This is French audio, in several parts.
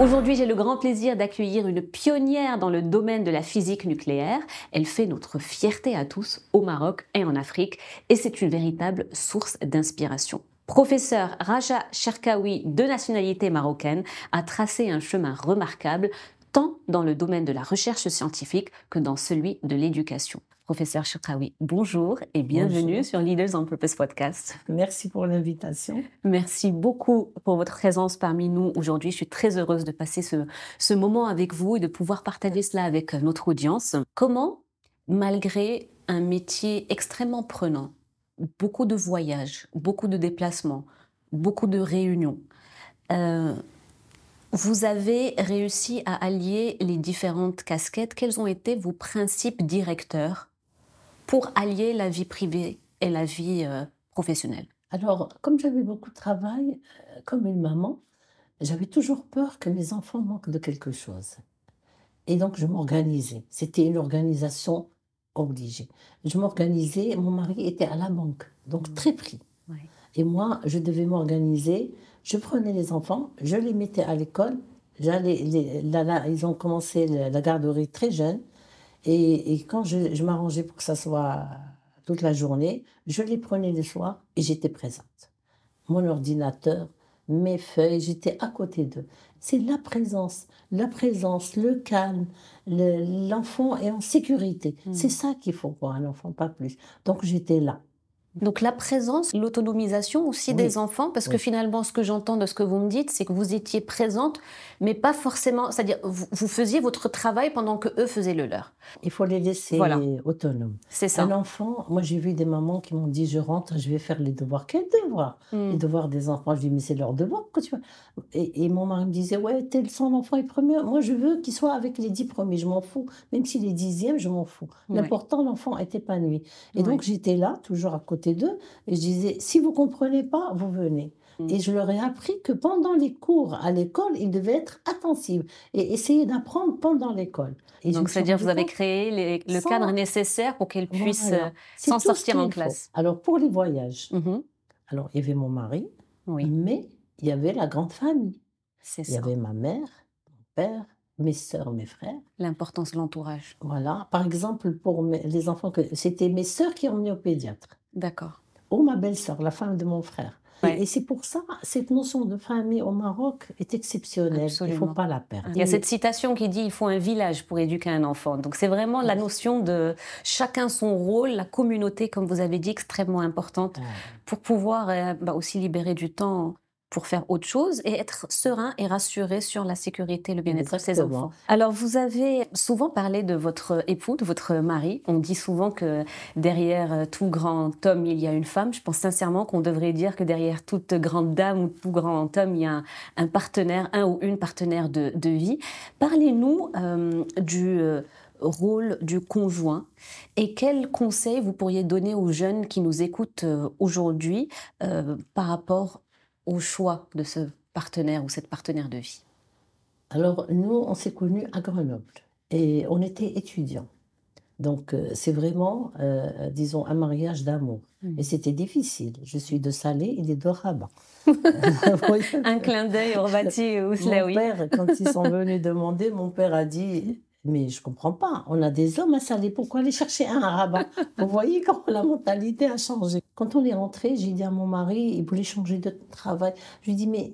Aujourd'hui, j'ai le grand plaisir d'accueillir une pionnière dans le domaine de la physique nucléaire. Elle fait notre fierté à tous au Maroc et en Afrique et c'est une véritable source d'inspiration. Professeur Raja Cherkaoui, de nationalité marocaine, a tracé un chemin remarquable tant dans le domaine de la recherche scientifique que dans celui de l'éducation. Professeur Cherkaoui, bonjour et bienvenue Bonjour. sur Leaders on Purpose Podcast. Merci pour l'invitation. Merci beaucoup pour votre présence parmi nous aujourd'hui. Je suis très heureuse de passer ce moment avec vous et de pouvoir partager cela avec notre audience. Comment, malgré un métier extrêmement prenant, beaucoup de voyages, beaucoup de déplacements, beaucoup de réunions, vous avez réussi à allier les différentes casquettes? Quels ont été vos principes directeurs pour allier la vie privée et la vie professionnelle? Alors, comme j'avais beaucoup de travail, comme une maman, j'avais toujours peur que mes enfants manquent de quelque chose. Et donc, je m'organisais. C'était une organisation obligée. Je m'organisais, mon mari était à la banque, donc très pris. Ouais. Et moi, je devais m'organiser. Je prenais les enfants, je les mettais à l'école. Ils ont commencé la garderie très jeunes. Et quand je m'arrangeais pour que ça soit toute la journée, je les prenais le soir et j'étais présente. Mon ordinateur, mes feuilles, j'étais à côté d'eux. C'est la présence, le calme, l'enfant est en sécurité. C'est ça qu'il faut pour un enfant, pas plus. Donc j'étais là. Donc la présence, l'autonomisation aussi Oui. des enfants, parce que Oui. finalement, ce que j'entends de ce que vous me dites, c'est que vous étiez présente, mais pas forcément, c'est-à-dire vous faisiez votre travail pendant que eux faisaient le leur. Il faut les laisser Voilà. autonomes. C'est ça. Un enfant, moi j'ai vu des mamans qui m'ont dit je rentre, je vais faire les devoirs. Quels devoirs? Les devoirs des enfants. Je dis mais c'est leur devoir que tu vas. Et mon mari me disait ouais, son enfant est premier. Moi je veux qu'il soit avec les 10 premiers, je m'en fous. Même s'il est 10e, je m'en fous. Ouais. L'important, l'enfant est épanoui. Et Ouais. donc j'étais là, toujours à côté d'eux, et je disais si vous comprenez pas, vous venez. Et je leur ai appris que pendant les cours à l'école, ils devaient être attentifs et essayer d'apprendre pendant l'école. Et je Donc me suis c'est-à-dire rendu vous avez compte, créé le sans- cadre nécessaire pour qu'elles puissent voilà, c'est s'en tout ce sortir en qu'il faut. classe. Alors pour les voyages, Mhm. alors il y avait mon mari, Oui, mais il y avait la grande famille. c'est Il y ça. avait ma mère, mon père, mes sœurs, mes frères. L'importance de l'entourage. Voilà. Par exemple, pour les enfants, c'était mes sœurs qui emmenaient au pédiatre. D'accord. Ou ma belle-sœur, la femme de mon frère. Ouais. Et c'est pour ça, cette notion de famille au Maroc est exceptionnelle. Il ne faut Absolument. pas la perdre. Il y a cette citation qui dit il faut un village pour éduquer un enfant. Donc c'est vraiment la notion de chacun son rôle, la communauté, comme vous avez dit, extrêmement importante pour pouvoir aussi libérer du temps pour faire autre chose et être serein et rassuré sur la sécurité et le bien-être de ses Exactement. enfants. Alors vous avez souvent parlé de votre époux, de votre mari. On dit souvent que derrière tout grand homme, il y a une femme. Je pense sincèrement qu'on devrait dire que derrière toute grande dame ou tout grand homme, il y a un partenaire, un ou une partenaire de vie. Parlez-nous du rôle du conjoint et quels conseils vous pourriez donner aux jeunes qui nous écoutent aujourd'hui par rapport au choix de ce partenaire ou cette partenaire de vie? Alors, nous, on s'est connus à Grenoble et on était étudiants. Donc, c'est vraiment, disons, un mariage d'amour. Et c'était difficile. Je suis de Salé, il est de Rabat. Un clin d'œil au Rbati ou Mon Slaoui. père, quand ils sont venus demander, mon père a dit mais je comprends pas, on a des hommes à Salé, pourquoi aller chercher un à Rabat? Vous voyez comment la mentalité a changé. Quand on est rentré, j'ai dit à mon mari, il voulait changer de travail. Je lui ai dit mais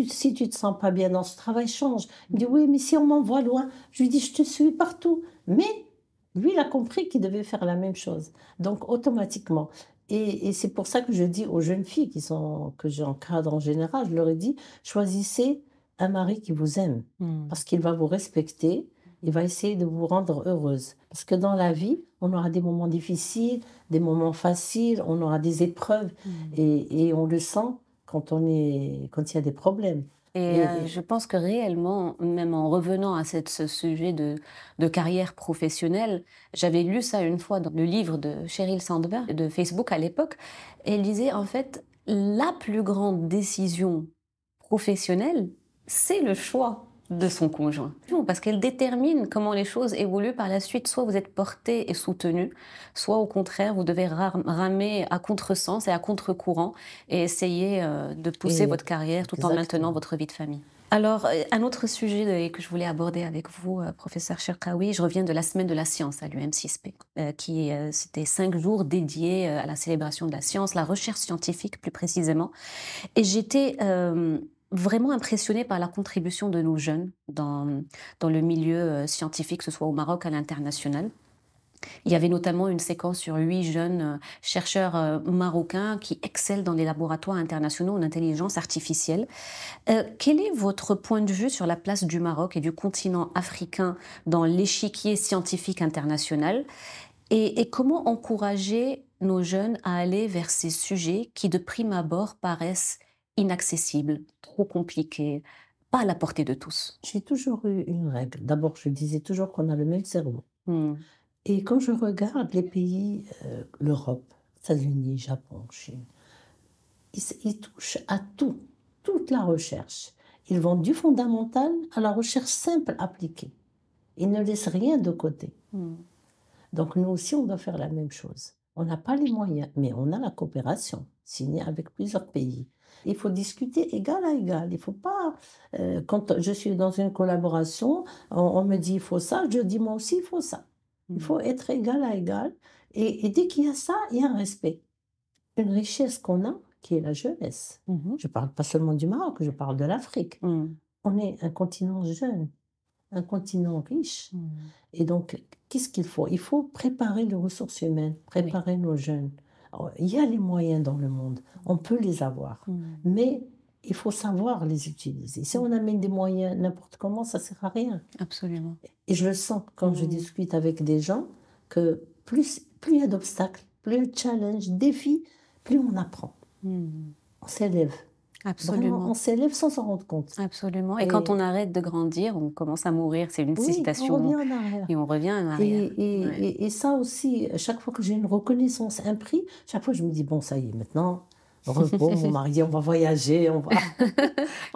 si tu te sens pas bien dans ce travail, change. Il me dit oui, mais si on m'envoie loin. Je lui ai dit je te suis partout. Mais lui, il a compris qu'il devait faire la même chose. Donc automatiquement. Et c'est pour ça que je dis aux jeunes filles que j'encadre en général, je leur ai dit choisissez un mari qui vous aime parce qu'il va vous respecter. Il va essayer de vous rendre heureuse. Parce que dans la vie, on aura des moments difficiles, des moments faciles, on aura des épreuves. Et on le sent quand il y a des problèmes. Et je pense que réellement, même en revenant à ce sujet de carrière professionnelle, j'avais lu ça une fois dans le livre de Sheryl Sandberg de Facebook à l'époque. Elle disait en fait, la plus grande décision professionnelle, c'est le choix de son conjoint. Parce qu'elle détermine comment les choses évoluent par la suite. Soit vous êtes porté et soutenu, soit au contraire, vous devez ramer à contresens et à contre-courant et essayer de pousser votre carrière tout en maintenant votre vie de famille. Alors, un autre sujet que je voulais aborder avec vous, professeur Cherkaoui, je reviens de la semaine de la science à l'UM6P, c'était 5 jours dédiés à la célébration de la science, la recherche scientifique plus précisément. Et j'étais vraiment impressionnée par la contribution de nos jeunes dans le milieu scientifique, que ce soit au Maroc, à l'international. Il y avait notamment une séquence sur 8 jeunes chercheurs marocains qui excellent dans les laboratoires internationaux en intelligence artificielle. Quel est votre point de vue sur la place du Maroc et du continent africain dans l'échiquier scientifique international et comment encourager nos jeunes à aller vers ces sujets qui, de prime abord, paraissent inaccessibles, trop compliqués, pas à la portée de tous? J'ai toujours eu une règle. D'abord, je disais toujours qu'on a le même cerveau. Mmh. Et quand je regarde les pays, l'Europe, États-Unis, Japon, Chine, ils touchent à tout, toute la recherche. Ils vont du fondamental à la recherche simple appliquée. Ils ne laissent rien de côté. Mmh. Donc nous aussi, on doit faire la même chose. On n'a pas les moyens, mais on a la coopération signée avec plusieurs pays. Il faut discuter égal à égal. Il faut pas, quand je suis dans une collaboration, on me dit il faut ça, je dis moi aussi il faut ça. Il faut être égal à égal. Et dès qu'il y a ça, il y a un respect. Une richesse qu'on a, qui est la jeunesse. Mmh. Je parle pas seulement du Maroc, je parle de l'Afrique. Mmh. On est un continent jeune, un continent riche. Mmh. Et donc, qu'est-ce qu'il faut? Il faut préparer les ressources humaines, préparer nos jeunes. Alors, il y a les moyens dans le monde, on peut les avoir, Mmh. mais il faut savoir les utiliser. Si on amène des moyens n'importe comment, ça ne sert à rien. Absolument. Et je le sens quand je discute avec des gens, que plus il y a d'obstacles, plus il y a de challenges, défis, plus on apprend. Mmh. On s'élève. Absolument. Vraiment, on s'élève sans s'en rendre compte. Absolument. Et quand on arrête de grandir, on commence à mourir. C'est une Oui, citation. on revient en arrière. Et on revient en arrière. Et ça aussi, chaque fois que j'ai une reconnaissance, un prix, chaque fois je me dis, bon, ça y est, maintenant, repos, mon mari, on va voyager,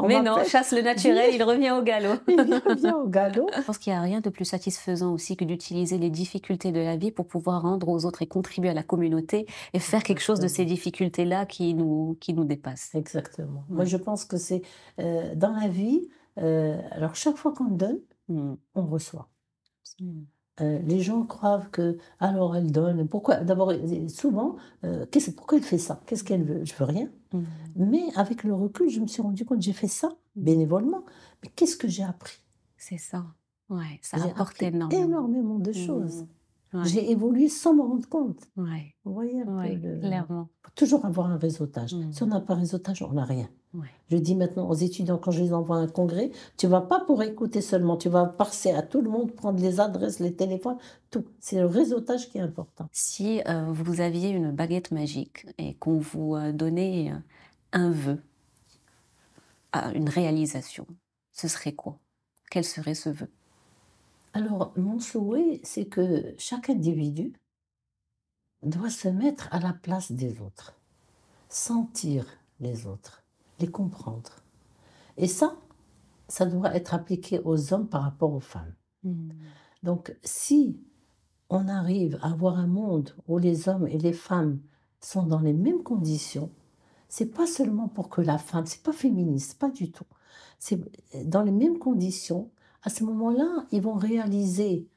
Mais non, chasse le naturel, il revient au galop. Il revient au galop. Je pense qu'il n'y a rien de plus satisfaisant aussi que d'utiliser les difficultés de la vie pour pouvoir rendre aux autres et contribuer à la communauté et faire quelque chose de ces difficultés-là qui nous dépassent. Exactement. Moi, je pense que c'est dans la vie, alors chaque fois qu'on donne, on reçoit. Les gens croient que, alors elle donne, pourquoi? D'abord, souvent, pourquoi elle fait ça? Qu'est-ce qu'elle veut? Je veux rien. Mais avec le recul, je me suis rendu compte, j'ai fait ça bénévolement, mais qu'est-ce que j'ai appris? C'est ça. Ouais, ça J'ai apporte appris énormément de choses. Ouais. J'ai évolué sans me rendre compte. Ouais. Vous voyez un peu clairement. Il faut toujours avoir un réseautage. Si on n'a pas un réseautage, on n'a rien. Ouais. Je dis maintenant aux étudiants, quand je les envoie à un congrès, tu ne vas pas pour écouter seulement, tu vas passer à tout le monde, prendre les adresses, les téléphones, tout. C'est le réseautage qui est important. Si vous aviez une baguette magique et qu'on vous donnait un vœu, une réalisation, ce serait quoi? Quel serait ce vœu? Alors, mon souhait, c'est que chaque individu doit se mettre à la place des autres, sentir les autres, les comprendre. Et ça doit être appliqué aux hommes par rapport aux femmes. Donc, si on arrive à avoir un monde où les hommes et les femmes sont dans les mêmes conditions, c'est pas seulement pour que la femme, c'est pas féministe, pas du tout. C'est dans les mêmes conditions. À ce moment-là, ils vont réaliser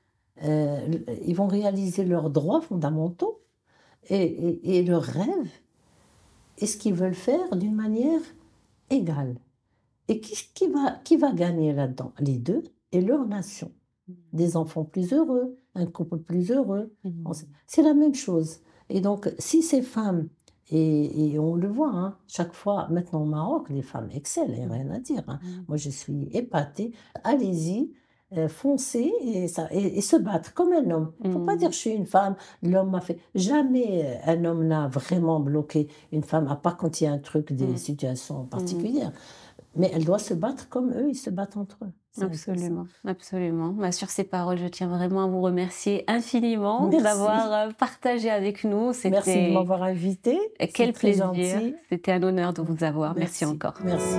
leurs droits fondamentaux et leurs rêves et ce qu'ils veulent faire d'une manière égale. Et qui va gagner là-dedans? Les deux et leur nation. Des enfants plus heureux, un couple plus heureux. C'est la même chose. Et donc, si ces femmes, et on le voit, hein, chaque fois, maintenant au Maroc, les femmes excellent, il n'y a rien à dire. Hein. Moi, je suis épatée. Allez-y, foncez et se battre comme un homme. Il ne faut pas dire je suis une femme, l'homme m'a fait. Jamais un homme n'a vraiment bloqué une femme, à part quand il y a un truc, des situations particulières. Mais elle doit se battre comme eux, ils se battent entre eux. Absolument, absolument. Bah, sur ces paroles, je tiens vraiment à vous remercier infiniment Merci. d'avoir partagé avec nous. Merci de m'avoir invitée. Quel plaisir. C'était un honneur de vous avoir. Merci encore. Merci.